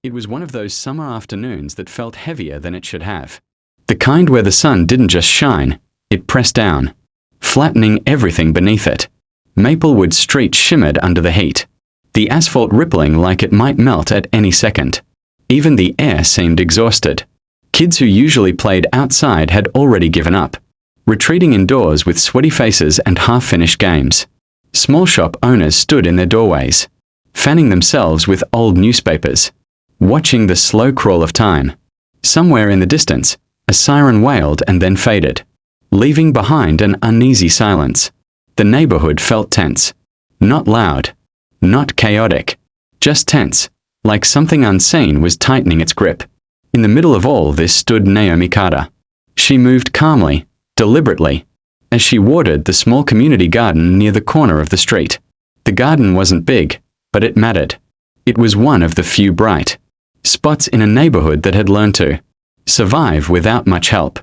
It was one of those summer afternoons that felt heavier than it should have. The kind where the sun didn't just shine, it pressed down, flattening everything beneath it. Maplewood Street shimmered under the heat, the asphalt rippling like it might melt at any second. Even the air seemed exhausted. Kids who usually played outside had already given up, retreating indoors with sweaty faces and half-finished games. Small shop owners stood in their doorways, fanning themselves with old newspapers, watching the slow crawl of time. Somewhere in the distance, a siren wailed and then faded, leaving behind an uneasy silence. The neighborhood felt tense. Not loud, not chaotic, just tense, like something unseen was tightening its grip. In the middle of all this stood Naomi Carter. She moved calmly, deliberately, as she watered the small community garden near the corner of the street. The garden wasn't big, but it mattered. It was one of the few bright spots in a neighborhood that had learned to survive without much help.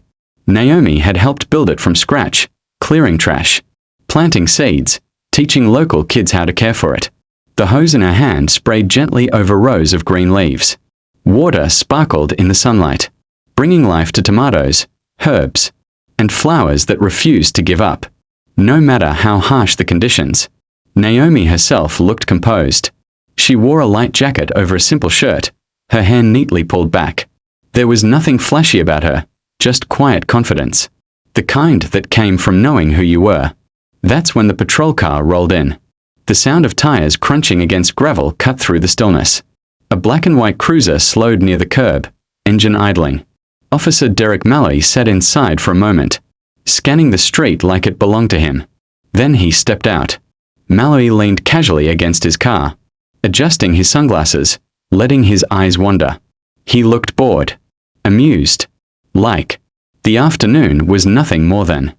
Naomi had helped build it from scratch, clearing trash, planting seeds, teaching local kids how to care for it. The hose in her hand sprayed gently over rows of green leaves. Water sparkled in the sunlight, bringing life to tomatoes, herbs, and flowers that refused to give up, no matter how harsh the conditions. Naomi herself looked composed. She wore a light jacket over a simple shirt, her hair neatly pulled back. There was nothing flashy about her, just quiet confidence. The kind that came from knowing who you were. That's when the patrol car rolled in. The sound of tires crunching against gravel cut through the stillness. A black and white cruiser slowed near the curb, engine idling. Officer Derek Malloy sat inside for a moment, scanning the street like it belonged to him. Then he stepped out. Malloy leaned casually against his car, adjusting his sunglasses, letting his eyes wander. He looked bored, amused, like the afternoon was nothing more than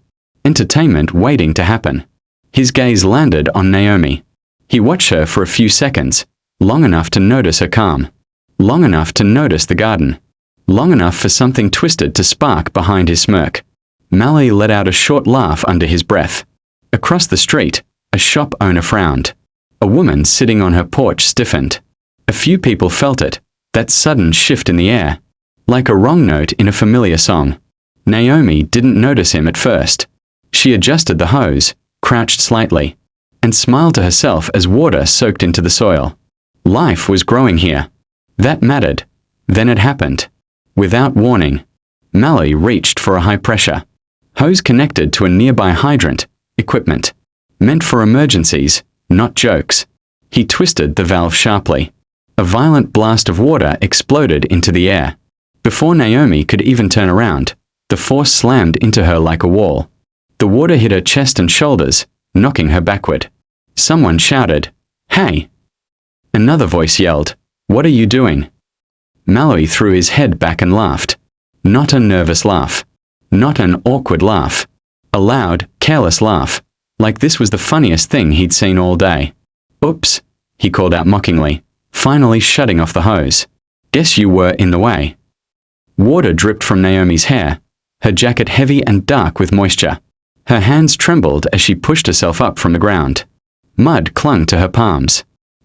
entertainment waiting to happen. His gaze landed on Naomi. He watched her for a few seconds, long enough to notice her calm, long enough to notice the garden, long enough for something twisted to spark behind his smirk. Malloy let out a short laugh under his breath. Across the street, a shop owner frowned. A woman sitting on her porch stiffened. A few people felt it, that sudden shift in the air, like a wrong note in a familiar song. Naomi didn't notice him at first. She adjusted the hose, crouched slightly, and smiled to herself as water soaked into the soil. Life was growing here. That mattered. Then it happened. Without warning, Malloy reached for a high-pressure hose connected to a nearby hydrant, equipment meant for emergencies, not jokes. He twisted the valve sharply. A violent blast of water exploded into the air. Before Naomi could even turn around, the force slammed into her like a wall. The water hit her chest and shoulders, knocking her backward. Someone shouted, "Hey!" Another voice yelled, "What are you doing?" Malloy threw his head back and laughed. Not a nervous laugh. Not an awkward laugh. A loud, careless laugh, like this was the funniest thing he'd seen all day. "Oops," he called out mockingly, finally shutting off the hose. "Guess you were in the way." Water dripped from Naomi's hair, her jacket heavy and dark with moisture. Her hands trembled as she pushed herself up from the ground. Mud clung to her palms.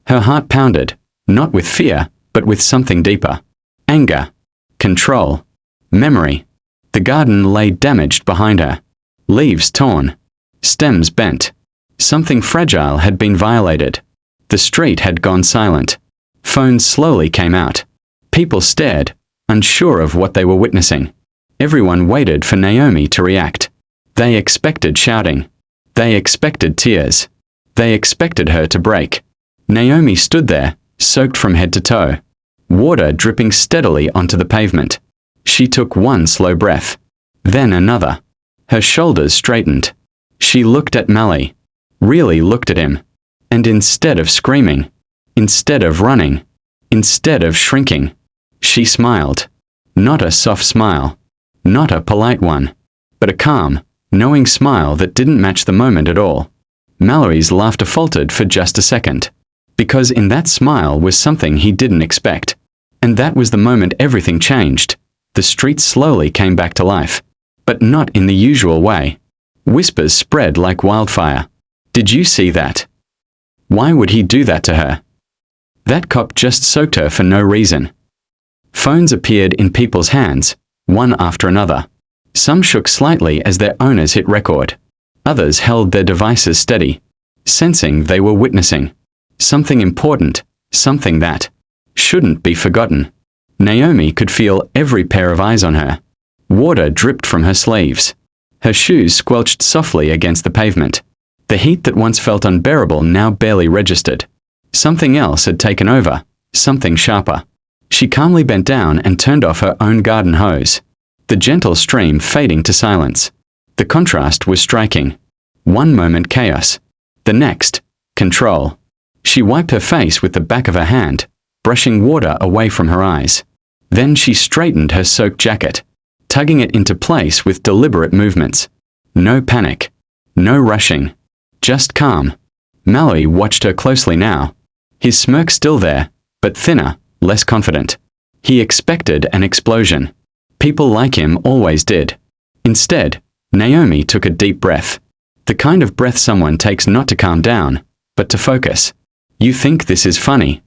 Her heart pounded, not with fear, but with something deeper. Anger, control, memory. The garden lay damaged behind her. Leaves torn, stems bent. Something fragile had been violated. The street had gone silent. Phones slowly came out. People stared, unsure of what they were witnessing. Everyone waited for Naomi to react. They expected shouting. They expected tears. They expected her to break. Naomi stood there, soaked from head to toe, water dripping steadily onto the pavement. She took one slow breath, then another. Her shoulders straightened. She looked at Malloy, really looked at him. And instead of screaming, instead of running, instead of shrinking, she smiled. Not a soft smile, not a polite one, but a calm, knowing smile that didn't match the moment at all. Malloy's laughter faltered for just a second, because in that smile was something he didn't expect. And that was the moment everything changed. The street slowly came back to life, but not in the usual way. Whispers spread like wildfire. "Did you see that? Why would he do that to her? That cop just soaked her for no reason. Phones appeared in people's hands, one after another. Some shook slightly as their owners hit record. Others held their devices steady, sensing they were witnessing something important, something that shouldn't be forgotten. Naomi could feel every pair of eyes on her. Water dripped from her sleeves. Her shoes squelched softly against the pavement. The heat that once felt unbearable now barely registered. Something else had taken over, something sharper. She calmly bent down and turned off her own garden hose, the gentle stream fading to silence. The contrast was striking. One moment chaos. The next, control. She wiped her face with the back of her hand, brushing water away from her eyes. Then she straightened her soaked jacket, tugging it into place with deliberate movements. No panic. No rushing. Just calm. Malloy watched her closely now. His smirk still there, but thinner, less confident. He expected an explosion. People like him always did. Instead, Naomi took a deep breath. The kind of breath someone takes not to calm down, but to focus. "You think this is funny?"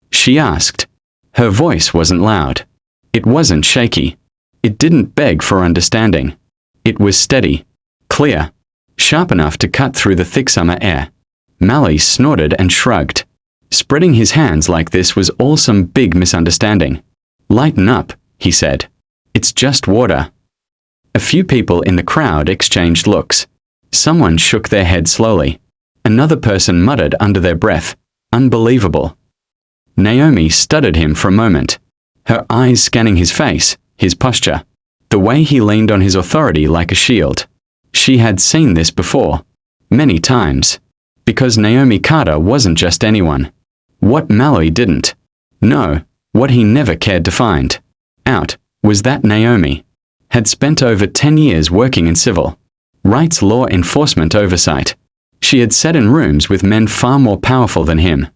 she asked. Her voice wasn't loud. It wasn't shaky. It didn't beg for understanding. It was steady, clear, sharp enough to cut through the thick summer air. Malloy snorted and shrugged. Spreading his hands like this was all some big misunderstanding. "Lighten up," he said. "It's just water." A few people in the crowd exchanged looks. Someone shook their head slowly. Another person muttered under their breath, "Unbelievable." Naomi studied him for a moment, her eyes scanning his face, his posture, the way he leaned on his authority like a shield. She had seen this before, many times, because Naomi Carter wasn't just anyone. What Malloy didn't know, what he never cared to find out, was that Naomi had spent over 10 years working in civil rights law enforcement oversight. She had sat in rooms with men far more powerful than him.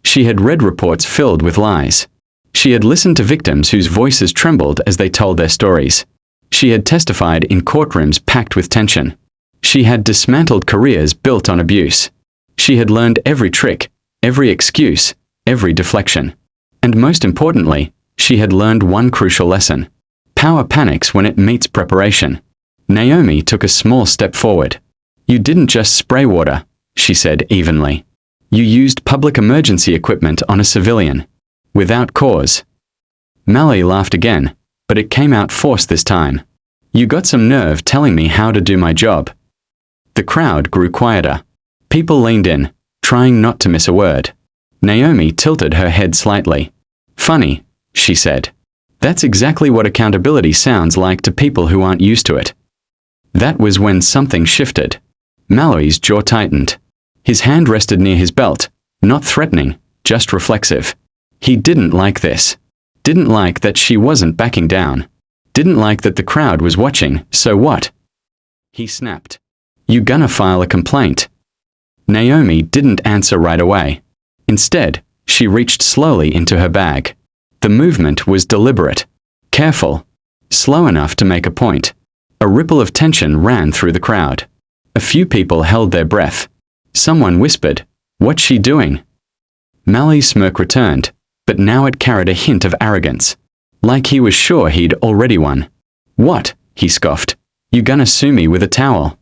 She had read reports filled with lies. She had listened to victims whose voices trembled as they told their stories. She had testified in courtrooms packed with tension. She had dismantled careers built on abuse. She had learned every trick, every excuse, every deflection. And most importantly, she had learned one crucial lesson. Power panics when it meets preparation. Naomi took a small step forward. "You didn't just spray water," she said evenly. "You used public emergency equipment on a civilian. Without cause." Malloy laughed again, but it came out forced this time. "You got some nerve telling me how to do my job." The crowd grew quieter. People leaned in, trying not to miss a word. Naomi tilted her head slightly. "Funny," she said. "That's exactly what accountability sounds like to people who aren't used to it." That was when something shifted. Malloy's jaw tightened. His hand rested near his belt, not threatening, just reflexive. He didn't like this. Didn't like that she wasn't backing down. Didn't like that the crowd was watching, so what? He snapped. "You gonna file a complaint?" Naomi didn't answer right away. Instead, she reached slowly into her bag. The movement was deliberate, careful, slow enough to make a point. A ripple of tension ran through the crowd. A few people held their breath. Someone whispered, "What's she doing?" Malloy's smirk returned, but now it carried a hint of arrogance. Like he was sure he'd already won. "What?" he scoffed. "You gonna sue me with a towel?"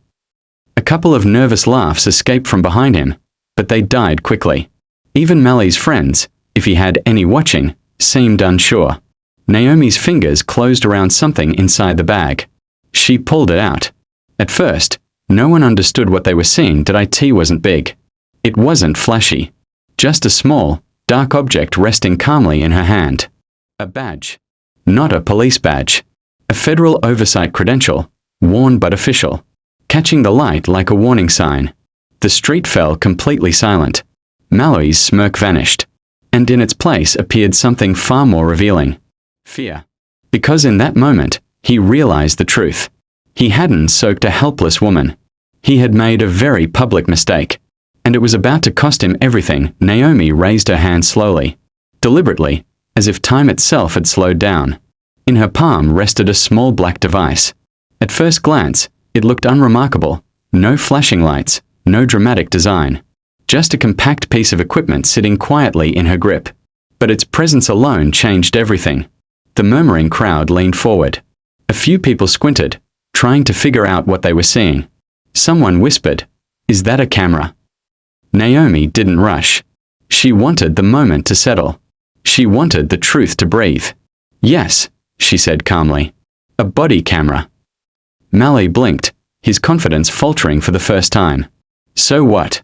A couple of nervous laughs escaped from behind him, but they died quickly. Even Malloy's friends, if he had any watching, seemed unsure. Naomi's fingers closed around something inside the bag. She pulled it out. At first, no one understood what they were seeing. It wasn't big. It wasn't flashy. Just a small, dark object resting calmly in her hand. A badge. Not a police badge. A federal oversight credential, worn but official. Catching the light like a warning sign. The street fell completely silent. Malloy's smirk vanished. And in its place appeared something far more revealing. Fear. Because in that moment, he realized the truth. He hadn't soaked a helpless woman. He had made a very public mistake. And it was about to cost him everything. Naomi raised her hand slowly. Deliberately, as if time itself had slowed down. In her palm rested a small black device. At first glance, it looked unremarkable. No flashing lights, no dramatic design. Just a compact piece of equipment sitting quietly in her grip. But its presence alone changed everything. The murmuring crowd leaned forward. A few people squinted, trying to figure out what they were seeing. Someone whispered, "Is that a camera?" Naomi didn't rush. She wanted the moment to settle. She wanted the truth to breathe. "Yes," she said calmly. "A body camera." Malley blinked, his confidence faltering for the first time. "So what?"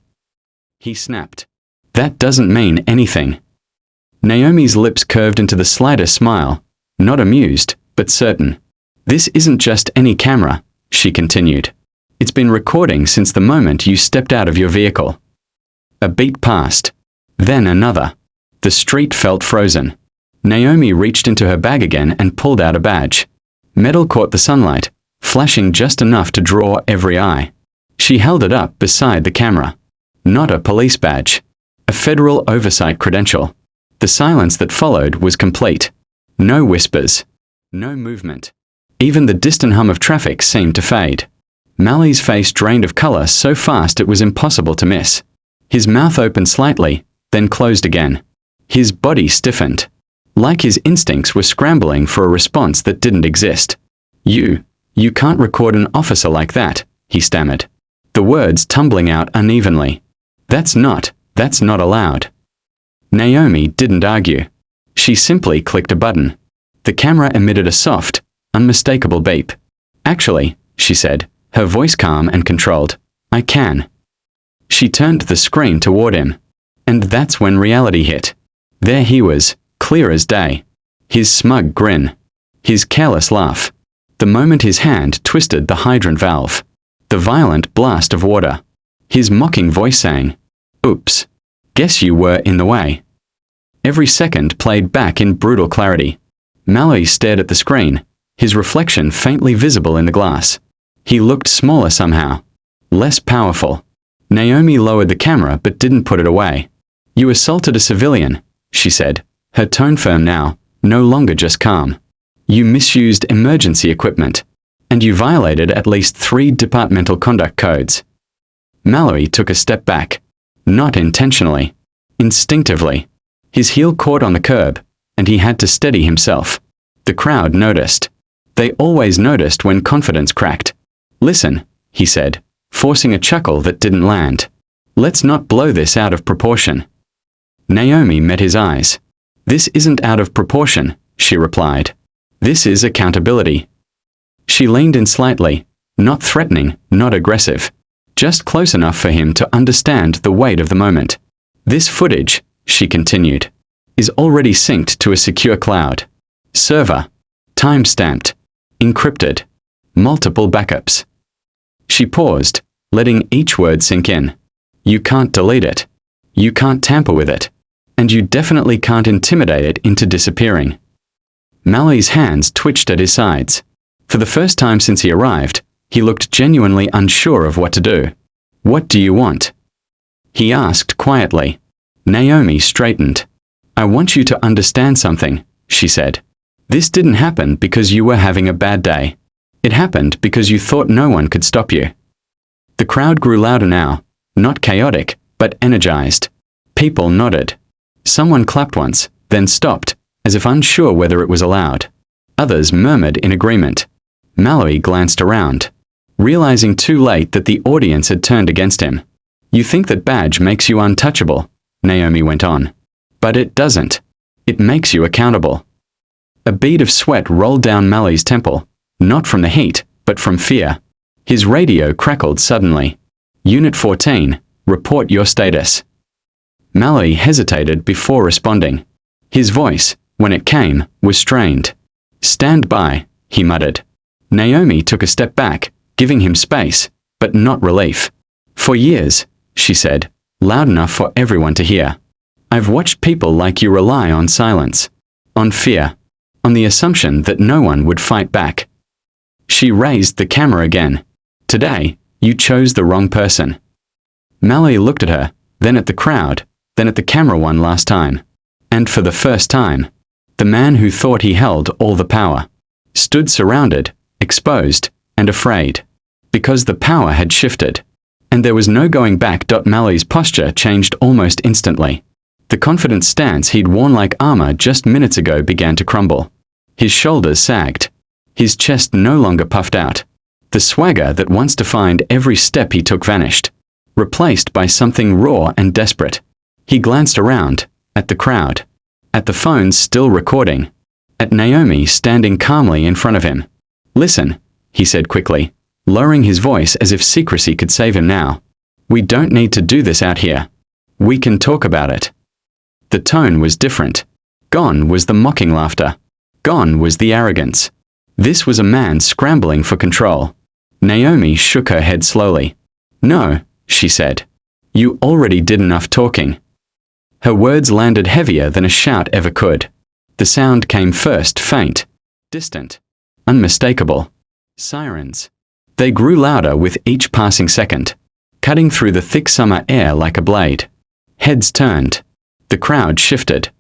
he snapped. "That doesn't mean anything." Naomi's lips curved into the slightest smile, not amused, but certain. "This isn't just any camera," she continued. "It's been recording since the moment you stepped out of your vehicle." A beat passed. Then another. The street felt frozen. Naomi reached into her bag again and pulled out a badge. Metal caught the sunlight, flashing just enough to draw every eye. She held it up beside the camera. Not a police badge. A federal oversight credential. The silence that followed was complete. No whispers. No movement. Even the distant hum of traffic seemed to fade. Malley's face drained of color so fast it was impossible to miss. His mouth opened slightly, then closed again. His body stiffened. Like his instincts were scrambling for a response that didn't exist. You can't record an officer like that," he stammered. The words tumbling out unevenly. That's not allowed." Naomi didn't argue. She simply clicked a button. The camera emitted a soft, unmistakable beep. "Actually," she said, her voice calm and controlled, "I can." She turned the screen toward him. And that's when reality hit. There he was, clear as day. His smug grin. His careless laugh. The moment his hand twisted the hydrant valve. The violent blast of water. His mocking voice saying, "Oops. Guess you were in the way." Every second played back in brutal clarity. Malley stared at the screen, his reflection faintly visible in the glass. He looked smaller somehow. Less powerful. Naomi lowered the camera but didn't put it away. "You assaulted a civilian," she said, her tone firm now, no longer just calm. "You misused emergency equipment. And you violated at least 3 departmental conduct codes." Mallory took a step back. Not intentionally. Instinctively. His heel caught on the curb, and he had to steady himself. The crowd noticed. They always noticed when confidence cracked. "Listen," he said, forcing a chuckle that didn't land. "Let's not blow this out of proportion." Naomi met his eyes. "This isn't out of proportion," she replied. "This is accountability." She leaned in slightly, not threatening, not aggressive. Just close enough for him to understand the weight of the moment. "This footage," she continued, "is already synced to a secure cloud. Server. Time-stamped. Encrypted. Multiple backups." She paused, letting each word sink in. "You can't delete it. You can't tamper with it. And you definitely can't intimidate it into disappearing." Malley's hands twitched at his sides. For the first time since he arrived, he looked genuinely unsure of what to do. "What do you want?" he asked quietly. Naomi straightened. "I want you to understand something," she said. "This didn't happen because you were having a bad day. It happened because you thought no one could stop you." The crowd grew louder now, not chaotic, but energized. People nodded. Someone clapped once, then stopped, as if unsure whether it was allowed. Others murmured in agreement. Mallory glanced around, realizing too late that the audience had turned against him. "You think that badge makes you untouchable," Naomi went on. "But it doesn't. It makes you accountable." A bead of sweat rolled down Mallory's temple, not from the heat, but from fear. His radio crackled suddenly. "Unit 14, report your status." Mallory hesitated before responding. His voice, when it came, was strained. "Stand by," he muttered. Naomi took a step back, giving him space, but not relief. "For years," she said, loud enough for everyone to hear, "I've watched people like you rely on silence. On fear. On the assumption that no one would fight back." She raised the camera again. "Today, you chose the wrong person." Mallory looked at her, then at the crowd, then at the camera one last time. And for the first time, the man who thought he held all the power stood surrounded, exposed, and afraid. Because the power had shifted. And there was no going back. Mallory's posture changed almost instantly. The confident stance he'd worn like armor just minutes ago began to crumble. His shoulders sagged. His chest no longer puffed out. The swagger that once defined every step he took vanished, replaced by something raw and desperate. He glanced around, at the crowd, at the phones still recording, at Naomi standing calmly in front of him. "Listen," he said quickly, lowering his voice as if secrecy could save him now. "We don't need to do this out here. We can talk about it." The tone was different. Gone was the mocking laughter. Gone was the arrogance. This was a man scrambling for control. Naomi shook her head slowly. "No," she said. "You already did enough talking." Her words landed heavier than a shout ever could. The sound came first faint, distant, unmistakable. Sirens. They grew louder with each passing second, cutting through the thick summer air like a blade. Heads turned. The crowd shifted.